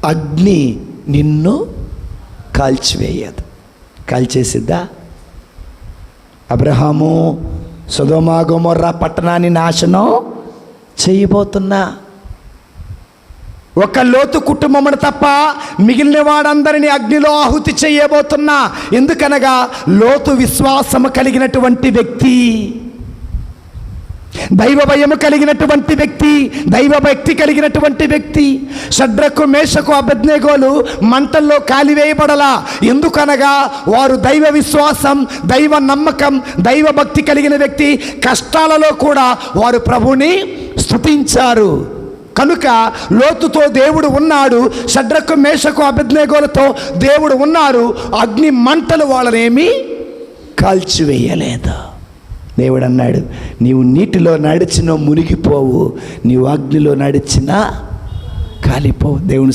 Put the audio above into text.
అగ్ని నిన్ను కాల్చివేయదు. కాల్చేసిద్దా? అబ్రహాము సొదొమ గొమొర్రా పట్టణాన్ని నాశనం చేయబోతున్నా, ఒక లోతు కుటుంబమును తప్ప మిగిలిన వాడందరినీ అగ్నిలో ఆహుతి చేయబోతున్నా. ఎందుకనగా లోతు విశ్వాసము కలిగినటువంటి వ్యక్తి, దైవ భయము కలిగినటువంటి వ్యక్తి, దైవ భక్తి కలిగినటువంటి వ్యక్తి. షడ్రకు మేషకు అబేద్నెగోలు మంటల్లో కాలివేయబడలా. ఎందుకనగా వారు దైవ విశ్వాసం, దైవ నమ్మకం, దైవ భక్తి కలిగిన వ్యక్తి. కష్టాలలో కూడా వారు ప్రభువుని స్తుతించారు. కనుక లోతుతో దేవుడు ఉన్నాడు, షడ్రకు మేషకు అబేద్నెగోలతో దేవుడు ఉన్నారు. అగ్ని మంటలు వాళ్ళనేమి కాల్చివేయలేదు. దేవుడు అన్నాడు, నీవు నీటిలో నడిచినా మునిగిపోవు, నీవు అగ్నిలో నడిచినా కాలిపోవు. దేవుని